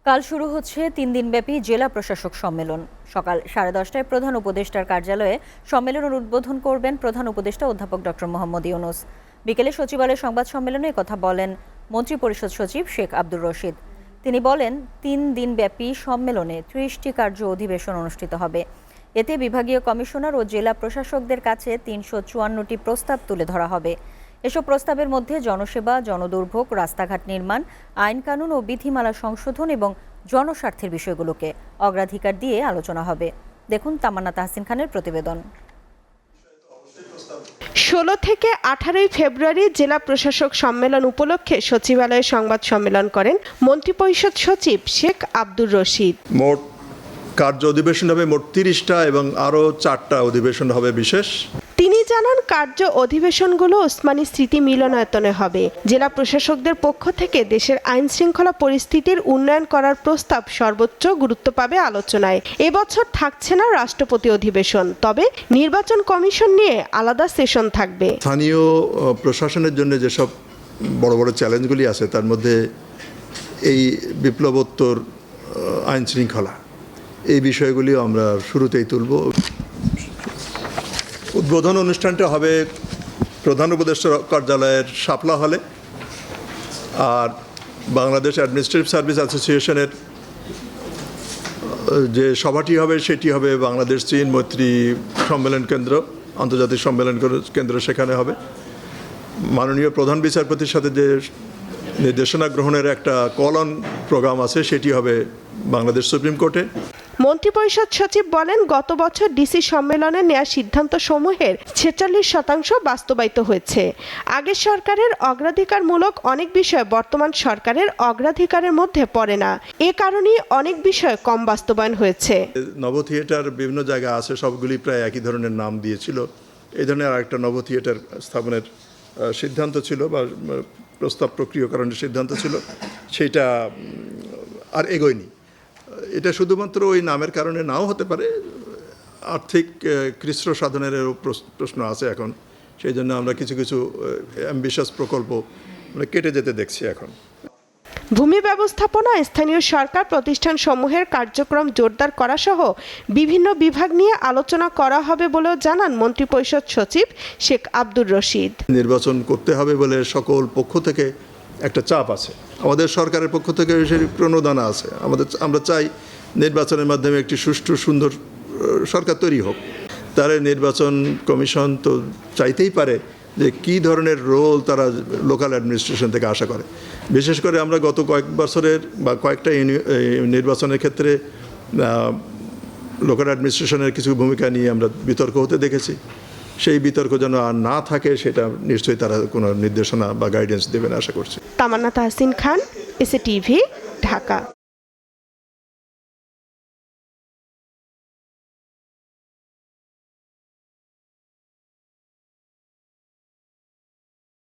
কাল শুরু হচ্ছে 3 দিনব্যাপী জেলা প্রশাসক সম্মেলন। সকাল 10:30টায় প্রধান উপদেষ্টার কার্যালয়ে সম্মেলনের উদ্বোধন করবেন প্রধান উপদেষ্টা অধ্যাপক ডক্টর মোহাম্মদ ইউনূস। বিকেলে সচিবালয়ে সংবাদ সম্মেলনে কথা বলেন মন্ত্রিপরিষদ সচিব শেখ আব্দুর রশিদ। তিনি বলেন, 3 দিনব্যাপী সম্মেলনে 30টি কার্য অধিবেশন অনুষ্ঠিত হবে। এতে বিভাগীয় কমিশনার ও জেলা প্রশাসকদের কাছে 354টি প্রস্তাব তুলে ধরা হবে। এসব প্রস্তাবের মধ্যে জনসেবা, জনদুর্ভোগ, রাস্তাঘাট নির্মাণ, আইন কানুন ও বিধিমালা সংশোধন এবং জনস্বার্থের বিষয়গুলোকে অগ্রাধিকার দিয়ে আলোচনা হবে। দেখুন তামান্না তাহসিন খানের প্রতিবেদন। 16 থেকে 18 ফেব্রুয়ারি জেলা প্রশাসক সম্মেলন উপলক্ষে সচিবালয়ে সংবাদ সম্মেলন করেন মন্ত্রিপরিষদ সচিব শেখ আব্দুর রশিদ। মোট কার্য অধিবেশন হবে মোট 30টা এবং আরও 4টা অধিবেশন হবে বিশেষ। তিনি জানান, কার্য অধিবেশনগুলো ওসমানী স্মৃতি মিলনায়তনে হবে। জেলা প্রশাসকদের পক্ষ থেকে দেশের আইন শৃঙ্খলা পরিস্থিতির উন্নয়ন করার প্রস্তাব সর্বোচ্চ গুরুত্ব পাবে আলোচনায়। এবছর থাকছে না রাষ্ট্রপতি অধিবেশন, তবে নির্বাচন কমিশন নিয়ে আলাদা সেশন থাকবে। স্থানীয় প্রশাসনের জন্য যেসব বড় বড় চ্যালেঞ্জগুলি আছে তার মধ্যে এই বিপ্লবোত্তর আইন শৃঙ্খলা, এই বিষয়গুলিও আমরা শুরুতেই তুলব। উদ্বোধন অনুষ্ঠানটা হবে প্রধান উপদেষ্টা কার্যালয়ের শাপলা হলে, আর বাংলাদেশ অ্যাডমিনিস্ট্রেটিভ সার্ভিস অ্যাসোসিয়েশনের যে সভাটি হবে সেটি হবে বাংলাদেশ চীন মৈত্রী সম্মেলন কেন্দ্র, আন্তর্জাতিক সম্মেলন কেন্দ্র, সেখানে হবে। মাননীয় প্রধান বিচারপতির সাথে যে নির্দেশনা গ্রহণের একটা কল অন প্রোগ্রাম আছে সেটি হবে বাংলাদেশ সুপ্রিম কোর্টে। মন্ত্রিপরিষদ সচিব বলেন, গত বছর ডিসি সম্মেলনে নেওয়া সিদ্ধান্ত সমূহের 46% বাস্তবায়িত হয়েছে। আগের সরকারের অগ্রাধিকারমূলক অনেক বিষয় বর্তমান সরকারের অগ্রাধিকারের মধ্যে পড়ে না। এ কারণেই অনেক বিষয় কম বাস্তবায়ন হয়েছে। নব থিয়েটার বিভিন্ন জায়গায় আছে, সবগুলি প্রায় একই ধরনের নাম দিয়েছিল। এই ধরনের আরেকটা নব থিয়েটার স্থাপনের সিদ্ধান্ত ছিল বা প্রস্তাব প্রক্রিয়াকরণের সিদ্ধান্ত ছিল, সেটা আর এগোয়নি। এটা শুধুমাত্র ওই নামের কারণে নাও হতে পারে, আর্থিক কৃচ্ছ সাধনেরও প্রশ্ন আছে এখন। সেই জন্য আমরা কিছু কিছু অ্যাম্বিশাস প্রকল্প কেটে যেতে দেখছি এখন। ভূমি ব্যবস্থাপনা, স্থানীয় সরকার প্রতিষ্ঠান সমূহের কার্যক্রম জোরদার করা সহ বিভিন্ন বিভাগ নিয়ে আলোচনা করা হবে বলেও জানান মন্ত্রিপরিষদ সচিব শেখ আব্দুর রশিদ। নির্বাচন করতে হবে বলে সকল পক্ষ থেকে একটা চাপ আছে, আমাদের সরকারের পক্ষ থেকে সেই প্রণোদনা আছে। আমরা চাই নির্বাচনের মাধ্যমে একটি সুষ্ঠু সুন্দর সরকার তৈরি হোক। তারা নির্বাচন কমিশন তো চাইতেই পারে যে কী ধরনের রোল তারা লোকাল অ্যাডমিনিস্ট্রেশন থেকে আশা করে। বিশেষ করে আমরা গত কয়েক বছরের বা কয়েকটা নির্বাচনের ক্ষেত্রে লোকাল অ্যাডমিনিস্ট্রেশনের কিছু ভূমিকা নিয়ে আমরা বিতর্ক হতে দেখেছি। সেই বিতর্ক যেন আর না থাকে, সেটা নিশ্চয়ই তারা কোনো নির্দেশনা বা গাইডেন্স দেবেন আশা করছি। তামান্না তাহসিন খান, এসএ টিভি, ঢাকা।